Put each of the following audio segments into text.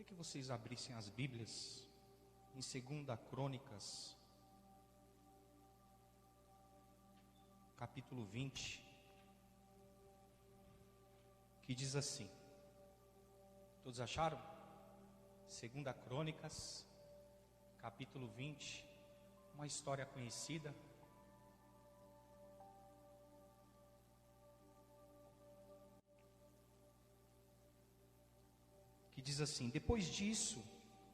que vocês abrissem as Bíblias em 2 Crônicas, capítulo 20, que diz assim. Todos acharam? 2 Crônicas, capítulo 20, uma história conhecida. Que diz assim: depois disso,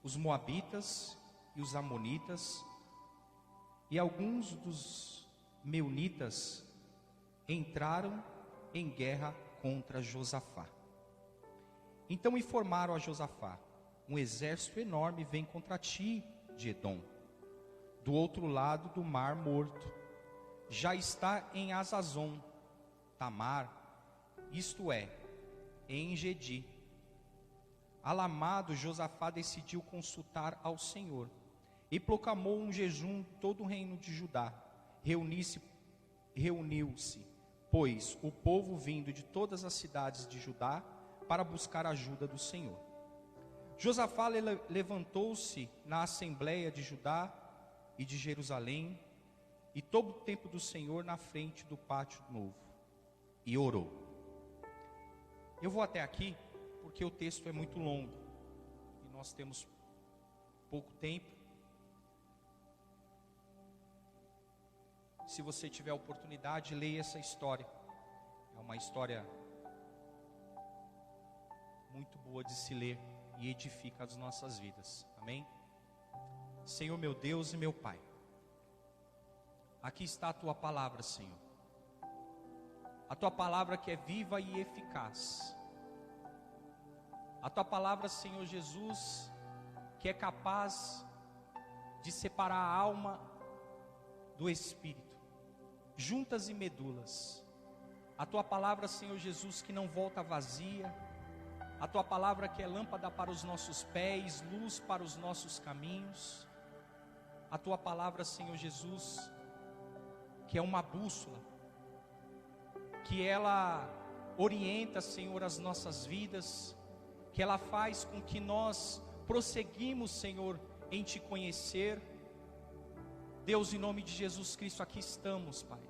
os moabitas e os amonitas e alguns dos meunitas entraram em guerra contra Josafá. Então informaram a Josafá: um exército enorme vem contra ti, de Edom, do outro lado do Mar Morto. Já está em Azazon Tamar, isto é, em Engedi. Alarmado, Josafá decidiu consultar ao Senhor e proclamou um jejum em todo o reino de Judá. Reuniu-se, pois, o povo vindo de todas as cidades de Judá para buscar a ajuda do Senhor. Josafá levantou-se na assembleia de Judá e de Jerusalém e todo o templo do Senhor na frente do pátio novo e orou. Eu vou até aqui porque o texto é muito longo e nós temos pouco tempo. Se você tiver a oportunidade, leia essa história. É uma história muito boa de se ler e edifica as nossas vidas. Amém? Senhor meu Deus e meu Pai, aqui está a Tua palavra, Senhor. A Tua palavra que é viva e eficaz. A Tua palavra, Senhor Jesus, que é capaz de separar a alma do Espírito, juntas e medulas. A Tua palavra, Senhor Jesus, que não volta vazia. A Tua palavra que é lâmpada para os nossos pés, luz para os nossos caminhos. A Tua palavra, Senhor Jesus, que é uma bússola, que ela orienta, Senhor, as nossas vidas, que ela faz com que nós prosseguimos, Senhor, em Te conhecer. Deus, em nome de Jesus Cristo, aqui estamos, Pai.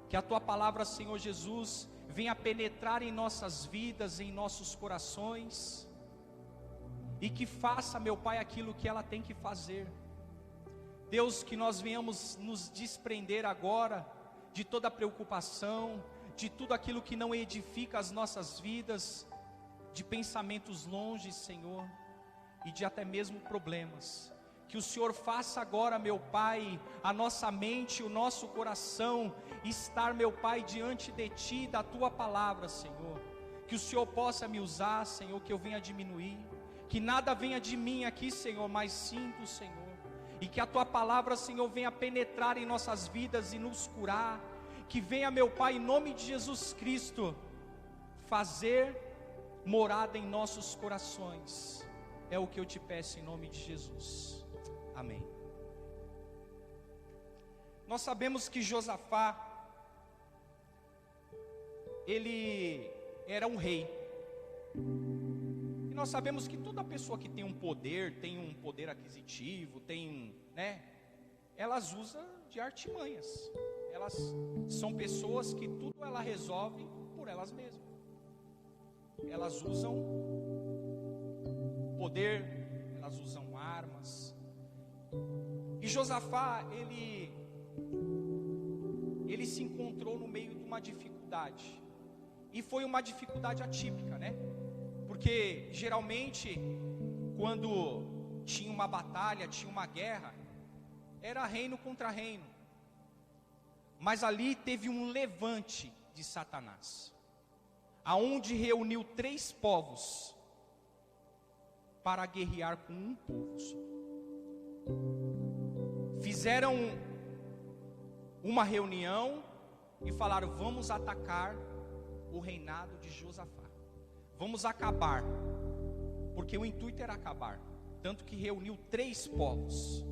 Que a Tua palavra, Senhor Jesus, venha penetrar em nossas vidas, em nossos corações, e que faça, meu Pai, aquilo que ela tem que fazer. Deus, que nós venhamos nos desprender agora de toda preocupação, de tudo aquilo que não edifica as nossas vidas, de pensamentos longe, Senhor, e de até mesmo problemas. Que o Senhor faça agora, meu Pai, a nossa mente, o nosso coração estar, meu Pai, diante de Ti, da Tua palavra, Senhor. Que o Senhor possa me usar, Senhor, que eu venha diminuir. Que nada venha de mim aqui, Senhor, mas sim do Senhor. E que a Tua palavra, Senhor, venha penetrar em nossas vidas e nos curar. Que venha, meu Pai, em nome de Jesus Cristo, fazer morada em nossos corações. É o que eu te peço em nome de Jesus. Amém. Nós sabemos que Josafá, ele era um rei. E nós sabemos que toda pessoa que tem um poder aquisitivo, elas usam de artimanhas. Elas são pessoas que tudo ela resolve por elas mesmas. Elas usam poder, elas usam armas. E Josafá, ele se encontrou no meio de uma dificuldade. E foi uma dificuldade atípica, né? Porque geralmente, quando tinha uma batalha, tinha uma guerra, era reino contra reino. Mas ali teve um levante de Satanás, aonde reuniu 3 povos para guerrear com um povo só. Fizeram uma reunião e falaram: vamos atacar o reinado de Josafá, vamos acabar, porque o intuito era acabar. Tanto que reuniu 3 povos,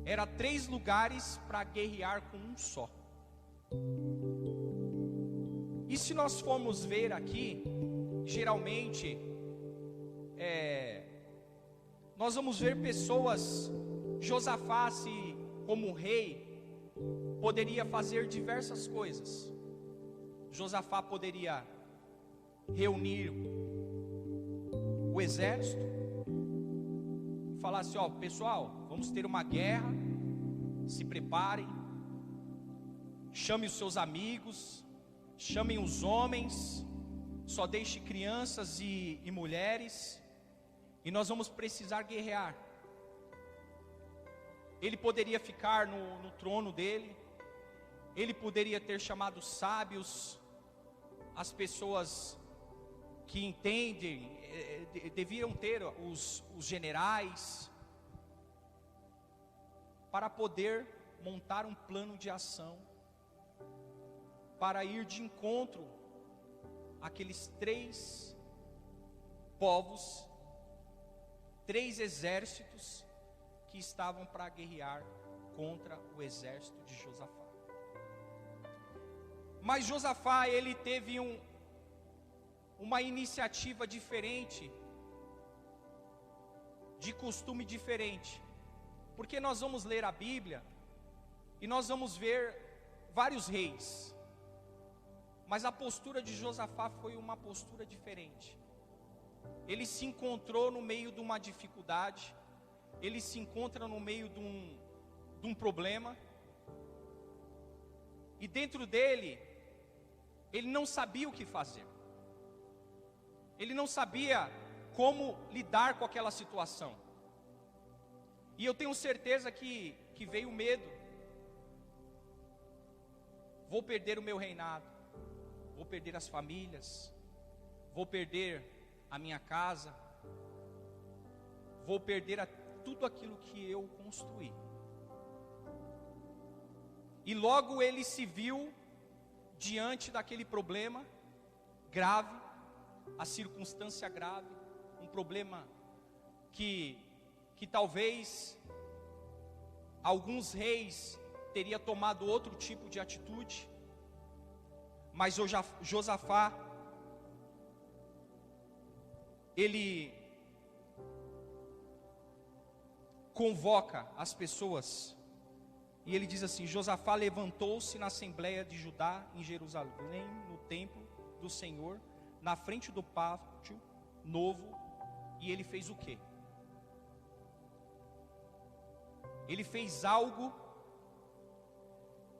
era 3 lugares para guerrear com um só. E se nós formos ver aqui, geralmente nós vamos ver pessoas, Josafá, como rei, poderia fazer diversas coisas. Josafá poderia reunir o exército, falar assim: ó, pessoal, vamos ter uma guerra, se preparem, chame os seus amigos, chamem os homens, só deixe crianças e mulheres, e nós vamos precisar guerrear. Ele poderia ficar no trono dele, ele poderia ter chamado sábios, as pessoas que entendem, deviam ter os generais, para poder montar um plano de ação, para ir de encontro àqueles 3 povos, 3 exércitos que estavam para guerrear contra o exército de Josafá. Mas Josafá, ele teve uma iniciativa diferente, de costume diferente, porque nós vamos ler a Bíblia e nós vamos ver vários reis, mas a postura de Josafá foi uma postura diferente. Ele se encontrou no meio de uma dificuldade, ele se encontra no meio de um problema, e dentro dele, ele não sabia o que fazer, ele não sabia como lidar com aquela situação. E eu tenho certeza que veio o medo. Vou perder o meu reinado, vou perder as famílias, vou perder a minha casa, vou perder tudo aquilo que eu construí. E logo ele se viu diante daquele problema grave, a circunstância grave, um problema que talvez alguns reis teriam tomado outro tipo de atitude, mas Josafá, ele convoca as pessoas, e ele diz assim: Josafá levantou-se na assembleia de Judá em Jerusalém, no templo do Senhor, na frente do pátio novo, e ele fez o quê? Ele fez algo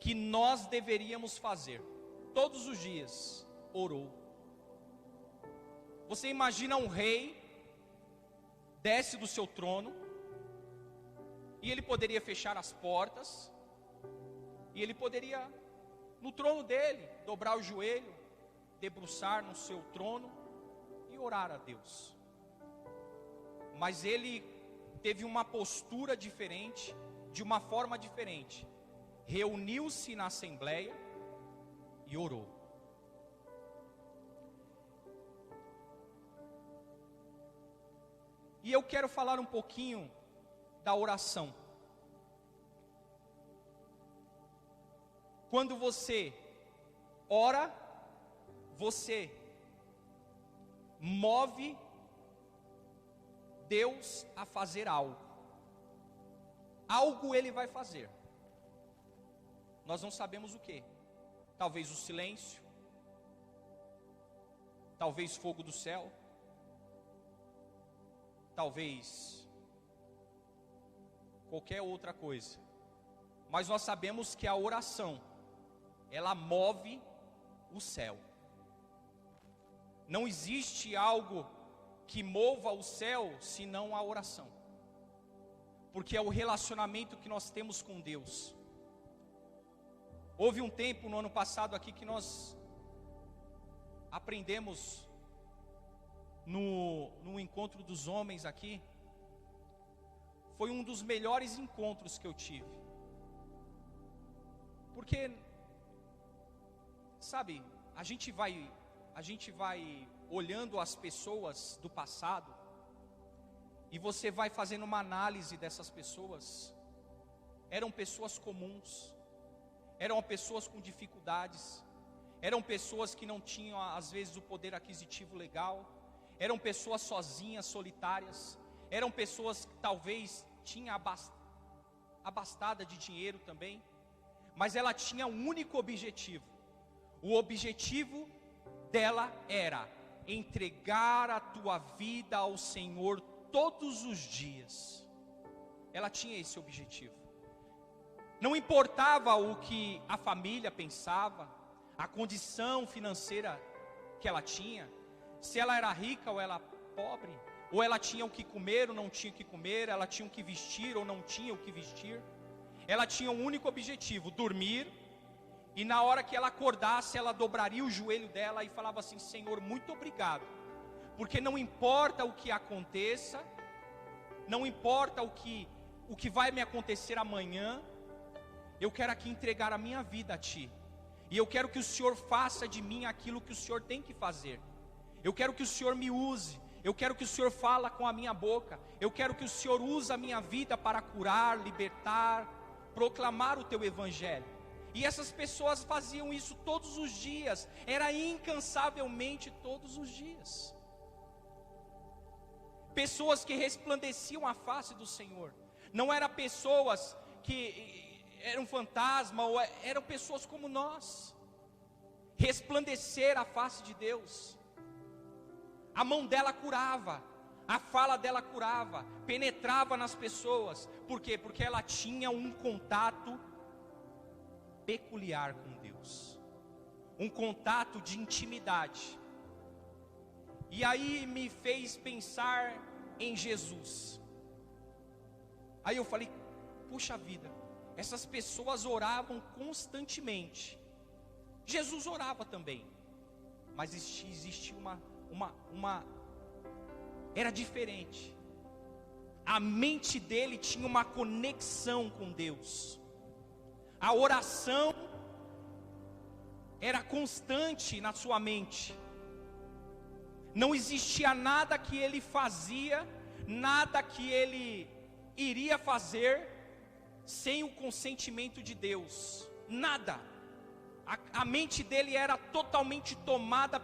que nós deveríamos fazer todos os dias: orou. Você imagina um rei desce do seu trono, e ele poderia fechar as portas, e ele poderia, no trono dele, dobrar o joelho, debruçar no seu trono e orar a Deus. Mas ele teve uma postura diferente, de uma forma diferente. Reuniu-se na assembleia e orou. E eu quero falar um pouquinho da oração. Quando você ora, você move Deus a fazer algo. Algo Ele vai fazer. Nós não sabemos o que. Talvez o silêncio, talvez fogo do céu, talvez qualquer outra coisa. Mas nós sabemos que a oração, ela move o céu. Não existe algo que mova o céu senão a oração, porque é o relacionamento que nós temos com Deus. Houve um tempo no ano passado aqui que nós aprendemos no encontro dos homens aqui. Foi um dos melhores encontros que eu tive, porque, sabe, a gente vai olhando as pessoas do passado, e você vai fazendo uma análise dessas pessoas. Eram pessoas comuns, eram pessoas com dificuldades, eram pessoas que não tinham às vezes o poder aquisitivo legal, eram pessoas sozinhas, solitárias, eram pessoas que talvez tinham abastada de dinheiro também, mas ela tinha um único objetivo. O objetivo dela era entregar a tua vida ao Senhor todos os dias. Ela tinha esse objetivo. Não importava o que a família pensava, a condição financeira que ela tinha, se ela era rica ou ela pobre, ou ela tinha o que comer ou não tinha o que comer, ela tinha o que vestir ou não tinha o que vestir. Ela tinha um único objetivo: dormir, e na hora que ela acordasse, ela dobraria o joelho dela e falava assim: Senhor, muito obrigado, porque não importa o que aconteça, não importa o que vai me acontecer amanhã, eu quero aqui entregar a minha vida a Ti, e eu quero que o Senhor faça de mim aquilo que o Senhor tem que fazer. Eu quero que o Senhor me use, eu quero que o Senhor fale com a minha boca, eu quero que o Senhor use a minha vida para curar, libertar, proclamar o Teu Evangelho. E essas pessoas faziam isso todos os dias, era incansavelmente todos os dias. Pessoas que resplandeciam a face do Senhor, não eram pessoas que eram fantasma, ou eram pessoas como nós, resplandecer a face de Deus. A mão dela curava, a fala dela curava, penetrava nas pessoas. Por quê? Porque ela tinha um contato peculiar com Deus, um contato de intimidade. E aí me fez pensar em Jesus. Aí eu falei: puxa vida, essas pessoas oravam constantemente. Jesus orava também, mas existia era diferente. A mente dele tinha uma conexão com Deus. A oração era constante na sua mente. Não existia nada que ele fazia, nada que ele iria fazer sem o consentimento de Deus. Nada. A mente dele era totalmente tomada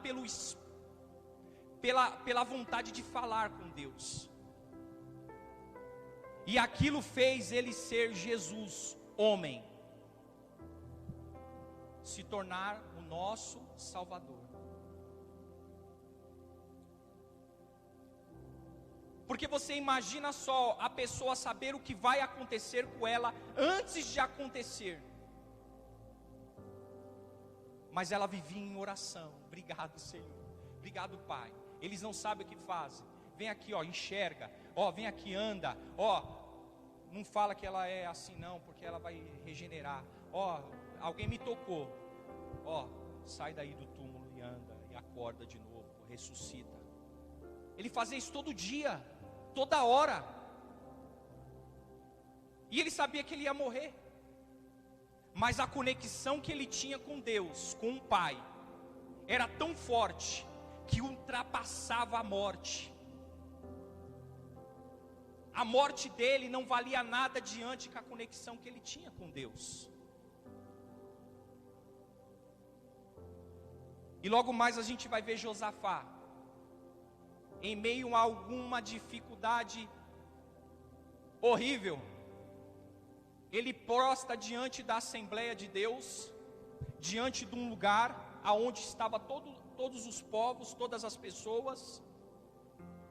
pela vontade de falar com Deus. E aquilo fez ele ser Jesus, homem, se tornar o nosso Salvador. Porque você imagina só a pessoa saber o que vai acontecer com ela antes de acontecer. Mas ela vivia em oração. Obrigado, Senhor. Obrigado, Pai. Eles não sabem o que fazem. Vem aqui, ó, enxerga. Ó, vem aqui, anda. Ó, não fala que ela é assim não, porque ela vai regenerar. Ó, alguém me tocou. Ó, sai daí do túmulo e anda. E acorda de novo, ressuscita. Ele fazia isso todo dia, toda hora. E ele sabia que ele ia morrer. Mas a conexão que ele tinha com Deus, com o Pai, era tão forte que ultrapassava a morte. A morte dele não valia nada diante com a conexão que ele tinha com Deus. E logo mais a gente vai ver Josafá, em meio a alguma dificuldade horrível, ele prostra diante da Assembleia de Deus, diante de um lugar aonde estava todos os povos, todas as pessoas,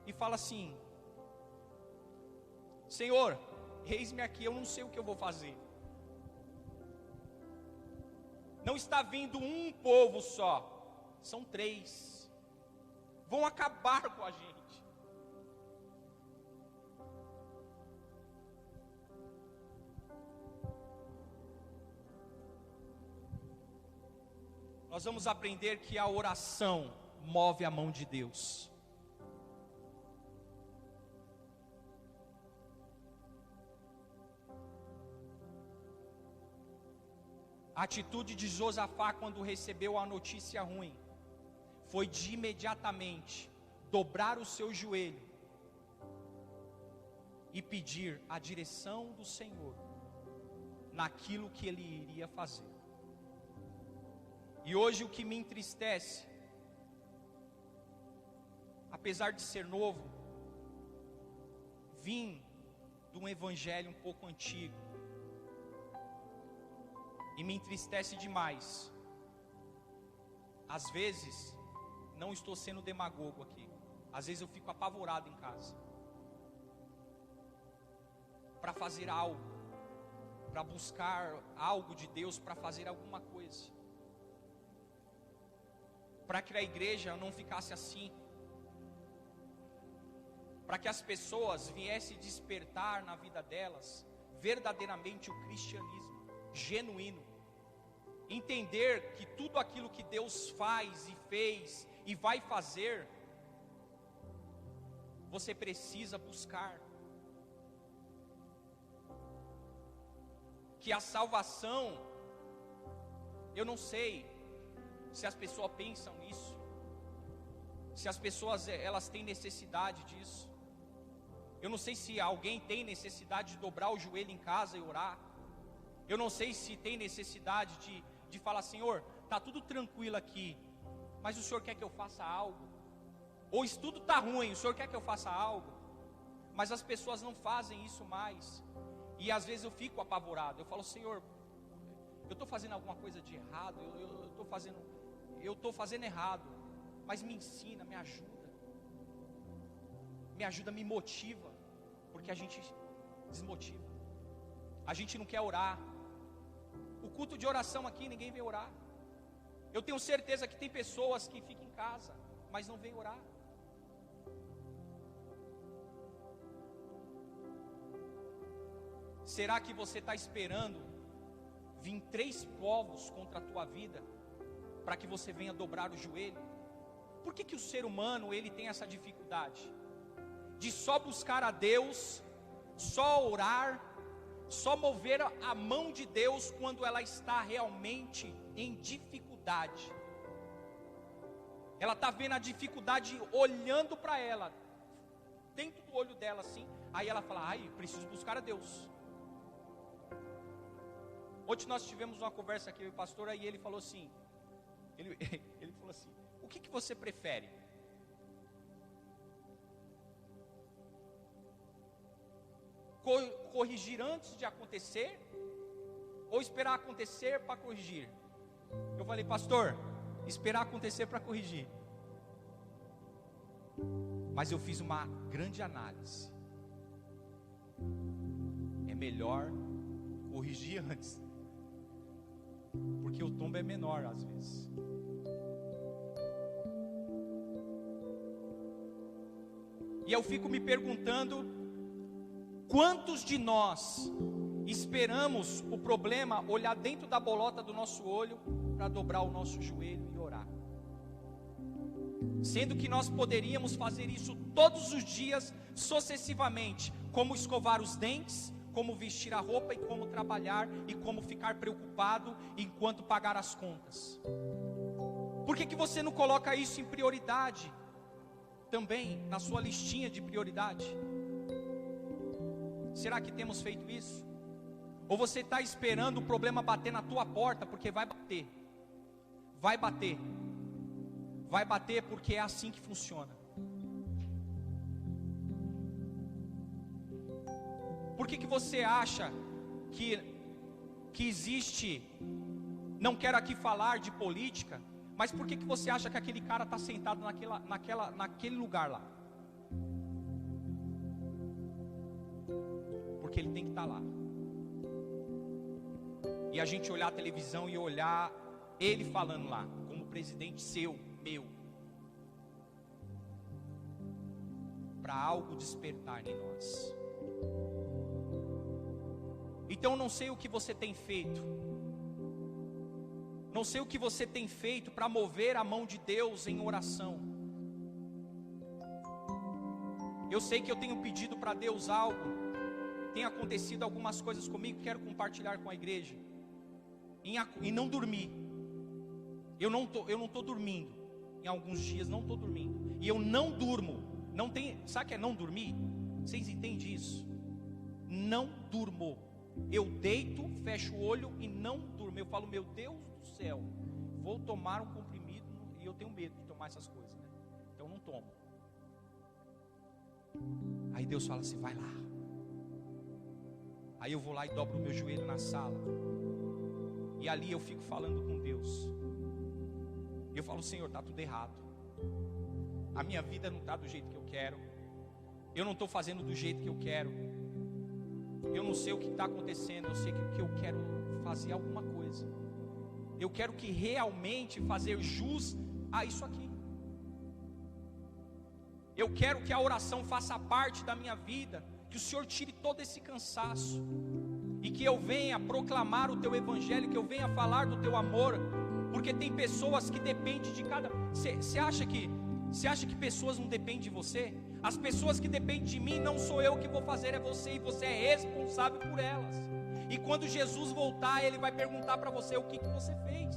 e fala assim: Senhor, eis-me aqui, eu não sei o que eu vou fazer. Não está vindo um povo só, são 3. Vão acabar com a gente. Nós vamos aprender que a oração move a mão de Deus. A atitude de Josafá quando recebeu a notícia ruim foi de imediatamente dobrar o seu joelho e pedir a direção do Senhor naquilo que ele iria fazer. E hoje o que me entristece, apesar de ser novo, vim de um evangelho um pouco antigo, e me entristece demais. Às vezes, não estou sendo demagogo aqui, às vezes eu fico apavorado em casa, para fazer algo, para buscar algo de Deus, para fazer alguma coisa, para que a igreja não ficasse assim, para que as pessoas viessem despertar na vida delas verdadeiramente o cristianismo genuíno, entender que tudo aquilo que Deus faz e fez e vai fazer, você precisa buscar, que a salvação, eu não sei se as pessoas pensam nisso, se as pessoas elas têm necessidade disso. Eu não sei se alguém tem necessidade de dobrar o joelho em casa e orar. Eu não sei se tem necessidade de falar: Senhor, está tudo tranquilo aqui, mas o Senhor quer que eu faça algo. Ou isso tudo está ruim, o Senhor quer que eu faça algo. Mas as pessoas não fazem isso mais. E às vezes eu fico apavorado. Eu falo: Senhor, eu estou fazendo alguma coisa de errado, eu estou fazendo errado, mas me ensina, me ajuda, me motiva, porque a gente desmotiva, a gente não quer orar. O culto de oração aqui, ninguém vem orar. Eu tenho certeza que tem pessoas que ficam em casa, mas não vêm orar. Será que você está esperando vir 3 povos contra a tua vida, para que você venha dobrar o joelho? Por que o ser humano, ele tem essa dificuldade de só buscar a Deus, só orar, só mover a mão de Deus quando ela está realmente em dificuldade? Ela está vendo a dificuldade olhando para ela, dentro do olho dela assim, aí ela fala: ai, preciso buscar a Deus. Ontem nós tivemos uma conversa aqui com o pastor, aí ele falou assim, ele falou assim: o que você prefere? Corrigir antes de acontecer, ou esperar acontecer para corrigir? Eu falei: pastor, esperar acontecer para corrigir. Mas eu fiz uma grande análise. É melhor corrigir antes, porque o tombo é menor às vezes. E eu fico me perguntando, quantos de nós esperamos o problema olhar dentro da bolota do nosso olho para dobrar o nosso joelho e orar? Sendo que nós poderíamos fazer isso todos os dias, sucessivamente, como escovar os dentes, como vestir a roupa e como trabalhar e como ficar preocupado enquanto pagar as contas. Por que você não coloca isso em prioridade também, na sua listinha de prioridade? Será que temos feito isso? Ou você está esperando o problema bater na tua porta? Porque vai bater, vai bater, vai bater, porque é assim que funciona. Por que você acha que existe, não quero aqui falar de política, mas por que você acha que aquele cara está sentado naquele lugar lá? Porque ele tem que estar lá. E a gente olhar a televisão e olhar ele falando lá, como presidente seu, meu, para algo despertar em nós. Então não sei o que você tem feito, não sei o que você tem feito para mover a mão de Deus em oração. Eu sei que eu tenho pedido para Deus algo, tem acontecido algumas coisas comigo, quero compartilhar com a igreja, e não dormir. Eu não estou dormindo, em alguns dias não estou dormindo, e eu não durmo, não tem, sabe o que é não dormir? Vocês entendem isso? Não durmo. Eu deito, fecho o olho e não durmo. Eu falo: meu Deus do céu, vou tomar um comprimido, e eu tenho medo de tomar essas coisas, né? Então não tomo. Aí Deus fala assim: vai lá. Aí eu vou lá e dobro o meu joelho na sala. E ali eu fico falando com Deus. Eu falo: Senhor, está tudo errado. A minha vida não está do jeito que eu quero. Eu não estou fazendo do jeito que eu quero. Eu não sei o que está acontecendo. Eu sei que eu quero fazer alguma coisa. Eu quero que realmente fazer jus a isso aqui. Eu quero que a oração faça parte da minha vida. Que o Senhor tire todo esse cansaço. E que eu venha proclamar o Teu Evangelho. Que eu venha falar do Teu amor. Porque tem pessoas que dependem de cada... Você acha que pessoas não dependem de você? As pessoas que dependem de mim, não sou eu que vou fazer, é você. E você é responsável por elas. E quando Jesus voltar, Ele vai perguntar para você o que você fez.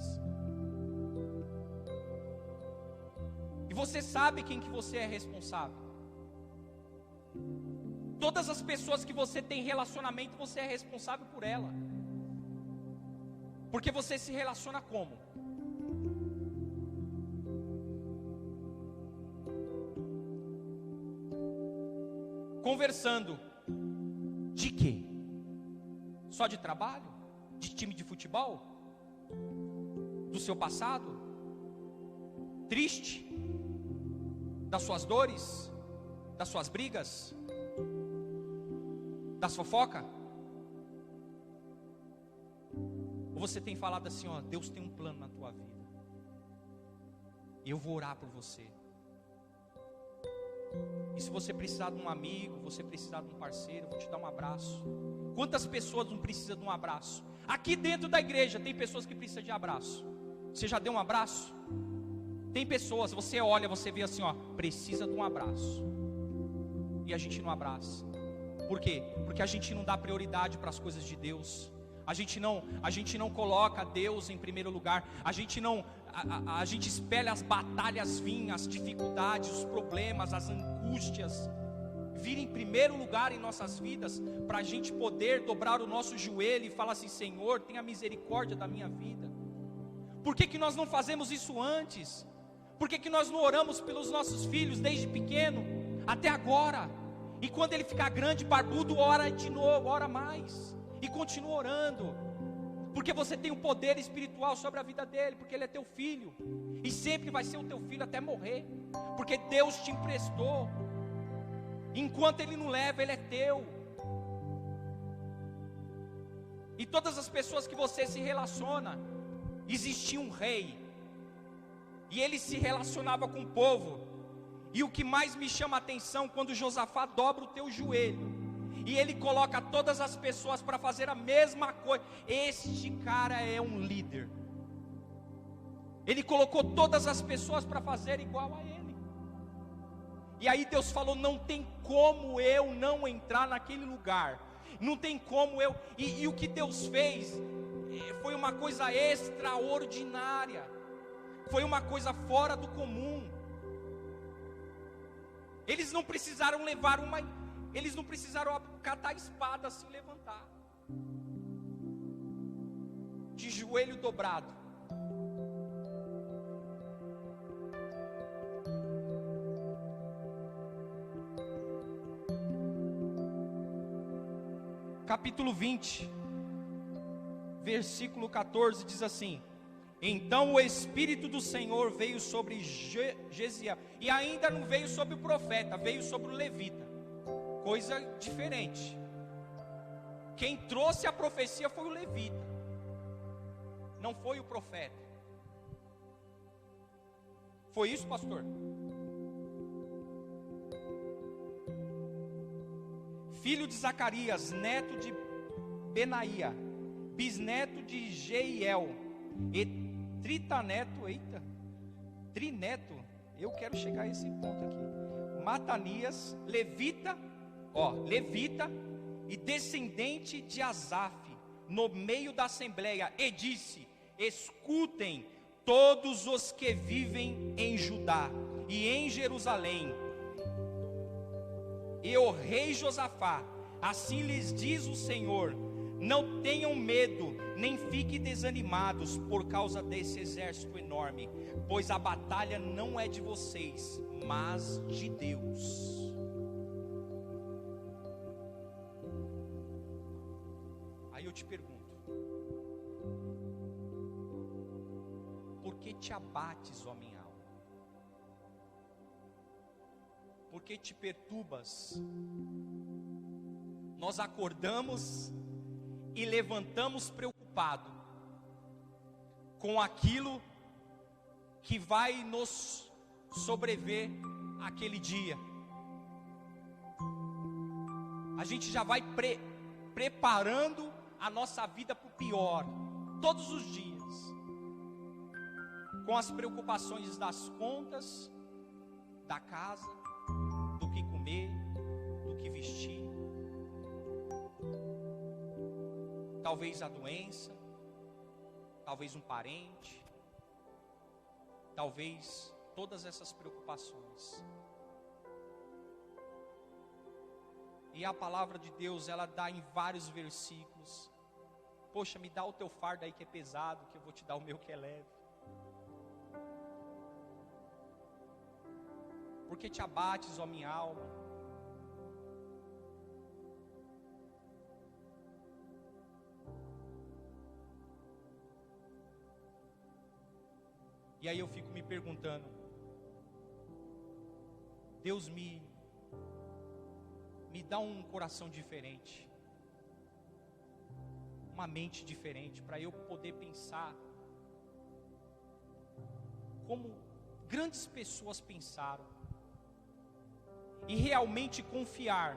E você sabe quem que você é responsável. Todas as pessoas que você tem relacionamento, você é responsável por ela. Porque você se relaciona como? Conversando. De quê? Só de trabalho? De time de futebol? Do seu passado? Triste? Das suas dores? Das suas brigas? Das fofocas? Ou você tem falado assim: ó, Deus tem um plano na tua vida. E eu vou orar por você. E se você precisar de um amigo, você precisar de um parceiro, eu vou te dar um abraço. Quantas pessoas não precisam de um abraço? Aqui dentro da igreja tem pessoas que precisam de abraço. Você já deu um abraço? Tem pessoas, você olha, você vê assim, ó, precisa de um abraço. E a gente não abraça. Por quê? Porque a gente não dá prioridade para as coisas de Deus. A gente não coloca Deus em primeiro lugar. A gente espelha as batalhas virem, as dificuldades, os problemas, as angústias virem em primeiro lugar em nossas vidas, para a gente poder dobrar o nosso joelho e falar assim: Senhor, tenha misericórdia da minha vida. Por que nós não fazemos isso antes? Por que nós não oramos pelos nossos filhos desde pequeno até agora? E quando ele ficar grande, barbudo, ora de novo, ora mais. E continua orando. Porque você tem um poder espiritual sobre a vida dele. Porque ele é teu filho. E sempre vai ser o teu filho até morrer. Porque Deus te emprestou. Enquanto ele não leva, ele é teu. E todas as pessoas que você se relaciona, existia um rei. E ele se relacionava com o povo. E o que mais me chama a atenção, quando Josafá dobra o teu joelho e ele coloca todas as pessoas para fazer a mesma coisa. Este cara é um líder. Ele colocou todas as pessoas para fazer igual a ele. E aí Deus falou: não tem como eu não entrar naquele lugar. Não tem como eu... E o que Deus fez foi uma coisa extraordinária. Foi uma coisa fora do comum. Eles não precisaram eles não precisaram catar a espada, se levantar, de joelho dobrado. Capítulo 20, versículo 14 diz assim: então o Espírito do Senhor veio sobre Gesiel. E ainda não veio sobre o profeta, veio sobre o levita. Coisa diferente. Quem trouxe a profecia foi o levita, não foi o profeta. Foi isso, pastor? Filho de Zacarias, neto de Benaía, bisneto de Jeiel, e trineto, eu quero chegar a esse ponto aqui. Matanias, levita e descendente de Asaf, no meio da assembleia, e disse: escutem todos os que vivem em Judá e em Jerusalém, e o rei Josafá, assim lhes diz o Senhor: não tenham medo, nem fiquem desanimados por causa desse exército enorme, pois a batalha não é de vocês, mas de Deus. eu te pergunto: por que te abates, ó minha alma? Por que te perturbas? Nós acordamos e levantamos preocupado com aquilo que vai nos sobrever aquele dia. A gente já vai preparando a nossa vida para o pior, todos os dias, com as preocupações das contas, da casa, do que comer, do que vestir, talvez a doença, talvez um parente, talvez todas essas preocupações. E a palavra de Deus, ela dá em vários versículos: poxa, me dá o teu fardo aí que é pesado, que eu vou te dar o meu que é leve. Por que te abates, ó minha alma? E aí eu fico me perguntando: Deus me dá um coração diferente, uma mente diferente, para eu poder pensar como grandes pessoas pensaram, e realmente confiar.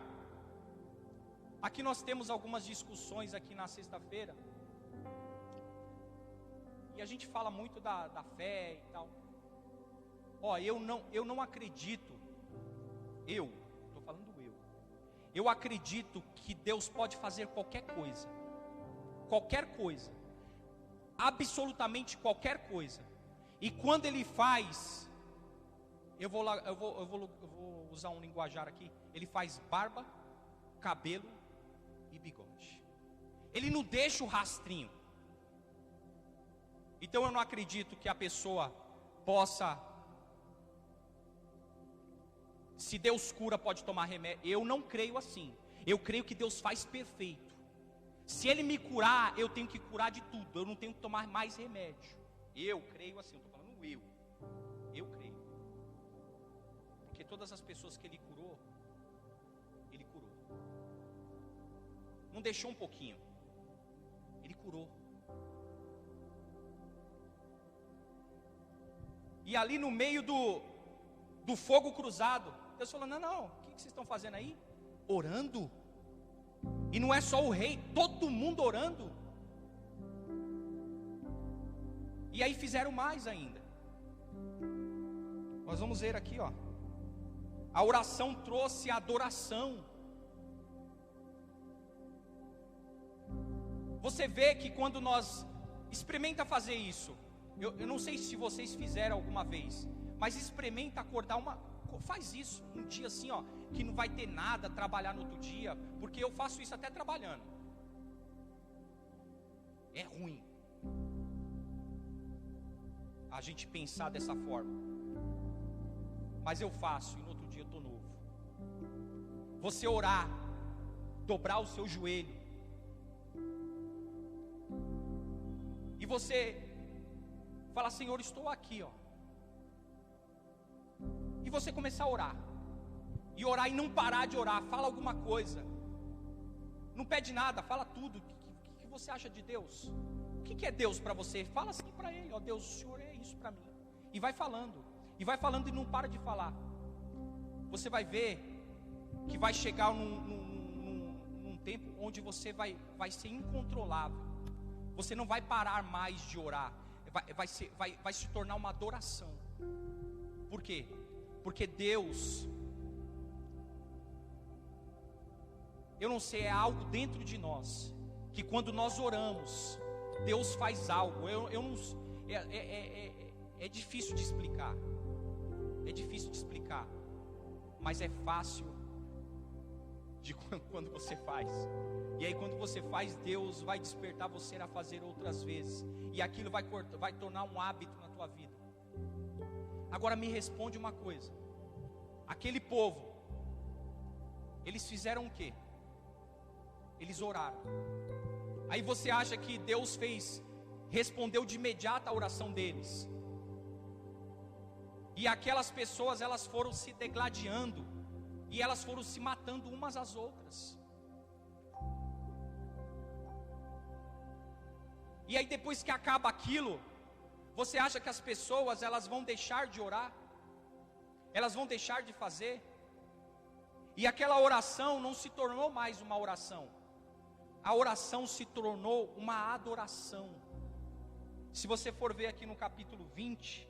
Aqui nós temos algumas discussões aqui na sexta-feira, e a gente fala muito da fé e tal. Eu não acredito, eu acredito que Deus pode fazer qualquer coisa, absolutamente qualquer coisa. E quando Ele faz, eu vou usar um linguajar aqui, Ele faz barba, cabelo e bigode. Ele não deixa o rastrinho. Então eu não acredito que a pessoa possa, se Deus cura, pode tomar remédio. Eu não creio assim. Eu creio que Deus faz perfeito. Se Ele me curar, eu tenho que curar de tudo. Eu não tenho que tomar mais remédio. Eu creio assim, eu estou falando eu creio. Porque todas as pessoas que Ele curou. Não deixou um pouquinho. Ele curou. E ali no meio do fogo cruzado, Deus falou: não, o que vocês estão fazendo aí? Orando. E não é só o rei, todo mundo orando. E aí fizeram mais ainda. Nós vamos ver aqui, ó. A oração trouxe a adoração. Você vê que quando nós experimenta fazer isso, eu não sei se vocês fizeram alguma vez, mas experimenta acordar faz isso, um dia assim, ó, que não vai ter nada, trabalhar no outro dia, porque eu faço isso até trabalhando. É ruim a gente pensar dessa forma, mas eu faço e no outro dia eu estou novo. Você orar, dobrar o seu joelho, e você fala: Senhor, estou aqui, ó. E você começar a orar. E orar e não parar de orar. Fala alguma coisa. Não pede nada, fala tudo. O que você acha de Deus? O que é Deus para você? Fala assim para Ele: ó Deus, o Senhor é isso para mim. E vai falando. E vai falando e não para de falar. Você vai ver que vai chegar num tempo onde você vai ser incontrolável. Você não vai parar mais de orar. Vai se tornar uma adoração. Por quê? Porque Deus, eu não sei, é algo dentro de nós, que quando nós oramos, Deus faz algo. É difícil de explicar. Mas é fácil de quando você faz. E aí quando você faz, Deus vai despertar você a fazer outras vezes. E aquilo vai tornar um hábito na tua vida. Agora me responde uma coisa. Aquele povo, eles fizeram o quê? Eles oraram. Aí você acha que Deus respondeu de imediato a oração deles. E aquelas pessoas, elas foram se degladiando, e elas foram se matando umas às outras. E aí depois que acaba aquilo, você acha que as pessoas, elas vão deixar de orar? Elas vão deixar de fazer? E aquela oração não se tornou mais uma oração. A oração se tornou uma adoração. Se você for ver aqui no capítulo 20,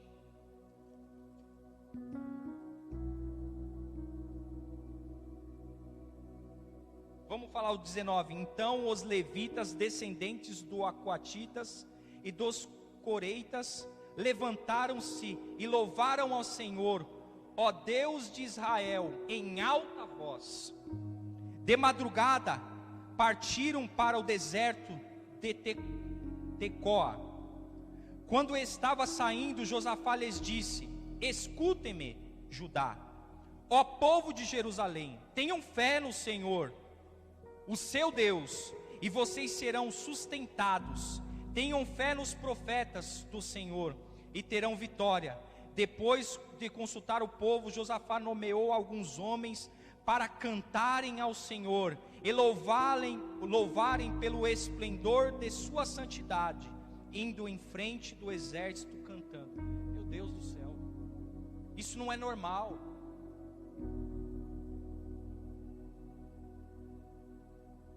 vamos falar o 19. Então os levitas, descendentes do Aquatitas e dos Coreitas, levantaram-se e louvaram ao Senhor, ó Deus de Israel, em alta voz. De madrugada partiram para o deserto de Tecoa. Quando estava saindo, Josafá lhes disse: escutem-me, Judá, ó povo de Jerusalém, tenham fé no Senhor, o seu Deus, e vocês serão sustentados. Tenham fé nos profetas do Senhor e terão vitória. Depois de consultar o povo, Josafá nomeou alguns homens para cantarem ao Senhor e louvarem pelo esplendor de sua santidade, indo em frente do exército cantando. Meu Deus do céu, isso não é normal.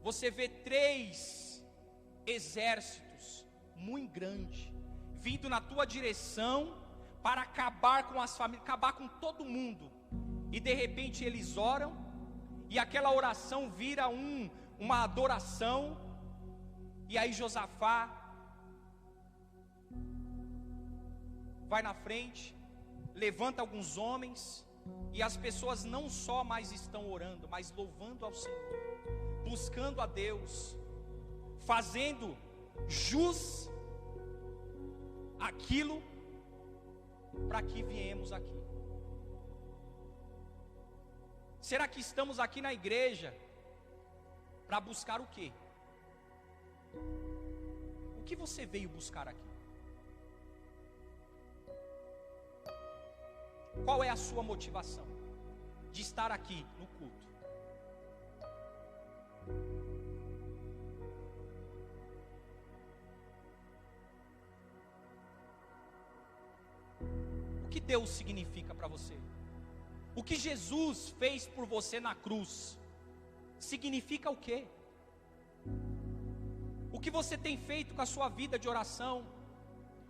Você vê 3 exércitos muito grandes vindo na tua direção para acabar com as famílias, acabar com todo mundo. E de repente eles oram, e aquela oração vira uma adoração. E aí Josafá vai na frente, levanta alguns homens, e as pessoas não só mais estão orando, mas louvando ao Senhor, buscando a Deus, fazendo jus aquilo para que viemos aqui. Será que estamos aqui na igreja para buscar o quê? O que você veio buscar aqui? Qual é a sua motivação de estar aqui no culto? O que Deus significa para você? O que Jesus fez por você na cruz significa o quê? O que você tem feito com a sua vida de oração?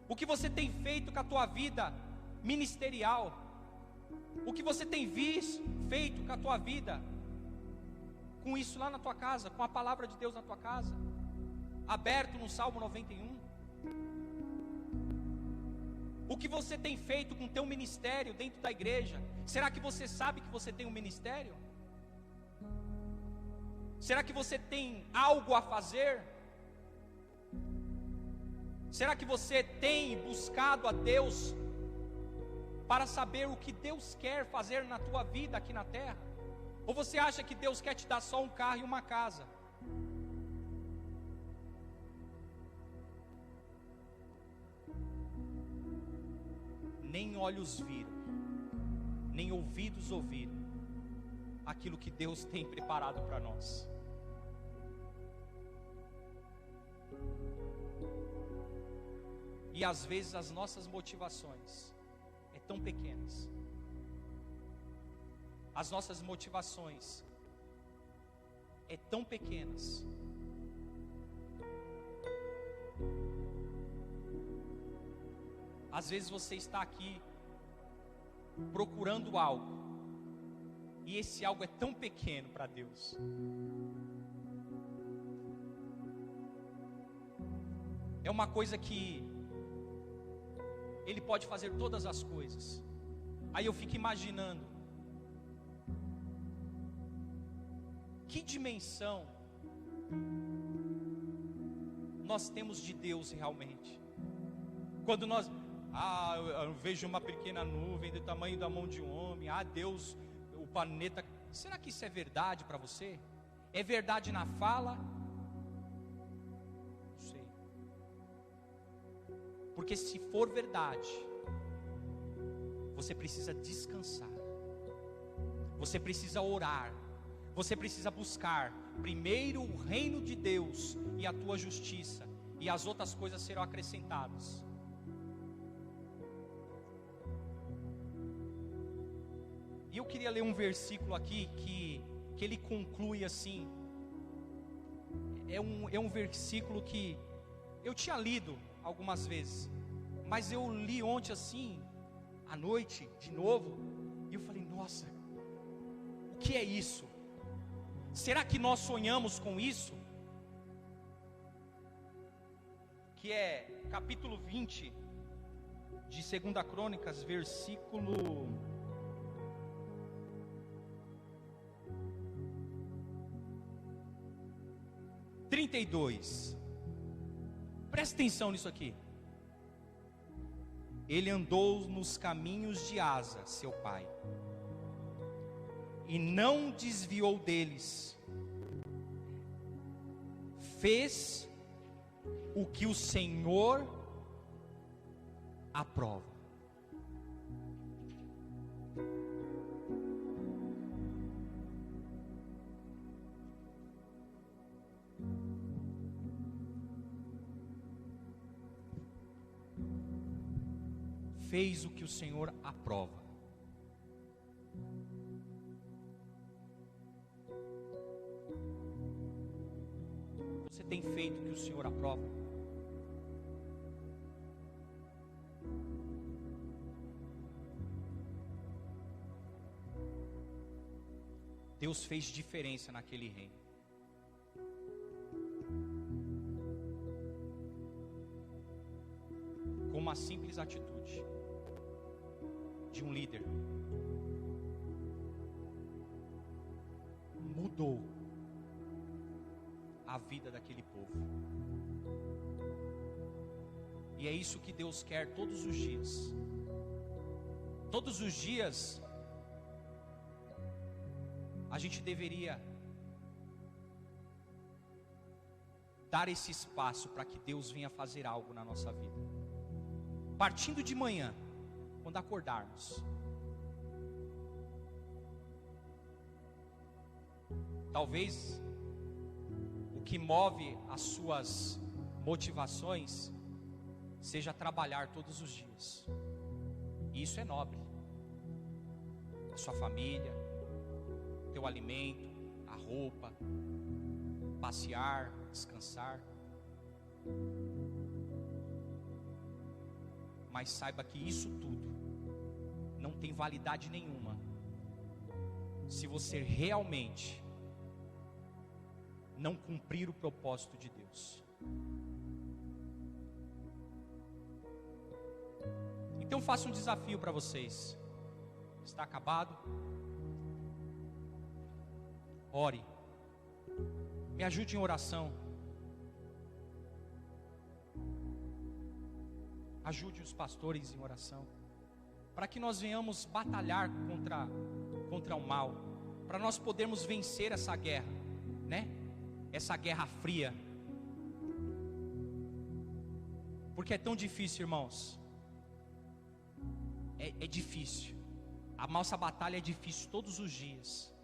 O que você tem feito com a tua vida ministerial? O que você tem feito com a tua vida, com isso lá na tua casa, com a palavra de Deus na tua casa, aberto no Salmo 91? O que você tem feito com o teu ministério dentro da igreja? Será que você sabe que você tem um ministério? Será que você tem algo a fazer? Será que você tem buscado a Deus para saber o que Deus quer fazer na tua vida aqui na terra? Ou você acha que Deus quer te dar só um carro e uma casa? Nem olhos viram, nem ouvidos ouviram aquilo que Deus tem preparado para nós. E às vezes as nossas motivações tão pequenas. As nossas motivações tão pequenas. Às vezes você está aqui procurando algo, e esse algo é tão pequeno para Deus. É uma coisa que Ele pode fazer todas as coisas. Aí eu fico imaginando, que dimensão nós temos de Deus realmente. Quando nós, eu vejo uma pequena nuvem do tamanho da mão de um homem, Deus, o planeta, será que isso é verdade para você? É verdade na fala? Porque se for verdade, você precisa descansar, você precisa orar, você precisa buscar primeiro o reino de Deus e a tua justiça, e as outras coisas serão acrescentadas. E eu queria ler um versículo aqui que ele conclui assim. É um versículo que eu tinha lido algumas vezes, mas eu li ontem assim, à noite, de novo, e eu falei, nossa, o que é isso? Será que nós sonhamos com isso? Que é capítulo 20 de 2 Crônicas, versículo 32. Presta atenção nisso aqui. Ele andou nos caminhos de Asa, seu pai, e não desviou deles. Fez o que o Senhor aprova. Fez o que o Senhor aprova. Você tem feito o que o Senhor aprova? Deus fez diferença naquele reino. Com uma simples atitude de um líder, mudou a vida daquele povo. E é isso que Deus quer todos os dias. Todos os dias a gente deveria dar esse espaço para que Deus venha fazer algo na nossa vida. Partindo de manhã, quando acordarmos, talvez o que move as suas motivações seja trabalhar todos os dias, e isso é nobre. A sua família, teu alimento, a roupa, passear, descansar. Mas saiba que isso tudo não tem validade nenhuma se você realmente não cumprir o propósito de Deus. Então faço um desafio para vocês. Está acabado? Ore. Me ajude em oração. Ajude os pastores em oração, para que nós venhamos batalhar contra o mal, para nós podermos vencer essa guerra, né? Essa guerra fria. Porque é tão difícil, irmãos. É difícil. A nossa batalha é difícil todos os dias.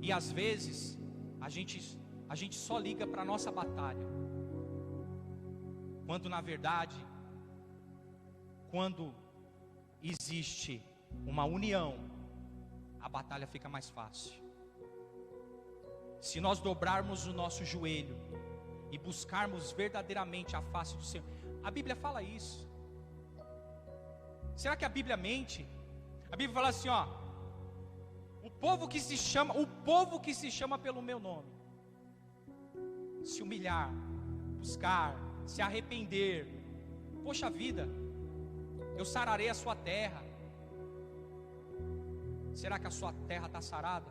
E às vezes a gente só liga para a nossa batalha, quando na verdade, quando existe uma união, a batalha fica mais fácil. Se nós dobrarmos o nosso joelho e buscarmos verdadeiramente a face do Senhor. A Bíblia fala isso. Será que a Bíblia mente? A Bíblia fala assim, ó: o povo que se chama pelo meu nome, se humilhar, buscar, se arrepender, poxa vida, eu sararei a sua terra. Será que a sua terra está sarada?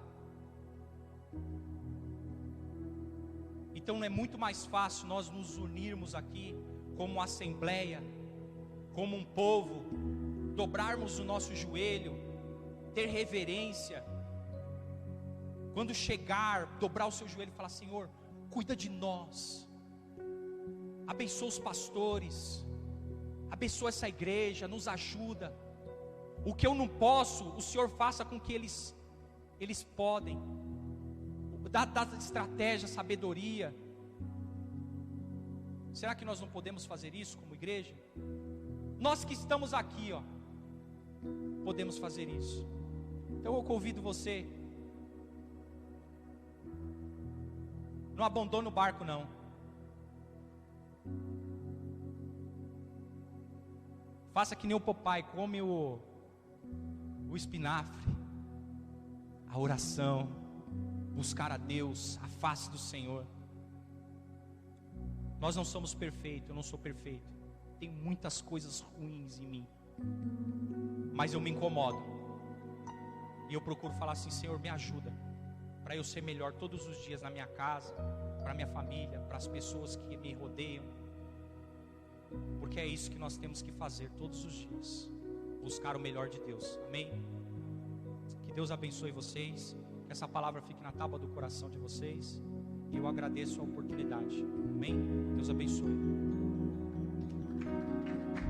Então não é muito mais fácil nós nos unirmos aqui como uma assembleia, como um povo, dobrarmos o nosso joelho, ter reverência, quando chegar, dobrar o seu joelho e falar: Senhor, cuida de nós, abençoa os pastores, Abençoa essa igreja, nos ajuda. O que eu não posso, o Senhor faça com que eles podem. Dá estratégia, sabedoria. Será que nós não podemos fazer isso como igreja? Nós que estamos aqui, podemos fazer isso. Então eu convido você, não abandone o barco não. Faça que nem o papai, come o espinafre, a oração, buscar a Deus, a face do Senhor. Nós não somos perfeitos, eu não sou perfeito. Tem muitas coisas ruins em mim, mas eu me incomodo. E eu procuro falar assim: Senhor, me ajuda, para eu ser melhor todos os dias na minha casa, para minha família, para as pessoas que me rodeiam. Porque é isso que nós temos que fazer todos os dias, buscar o melhor de Deus, amém? Que Deus abençoe vocês, que essa palavra fique na tábua do coração de vocês, e eu agradeço a oportunidade, amém? Deus abençoe.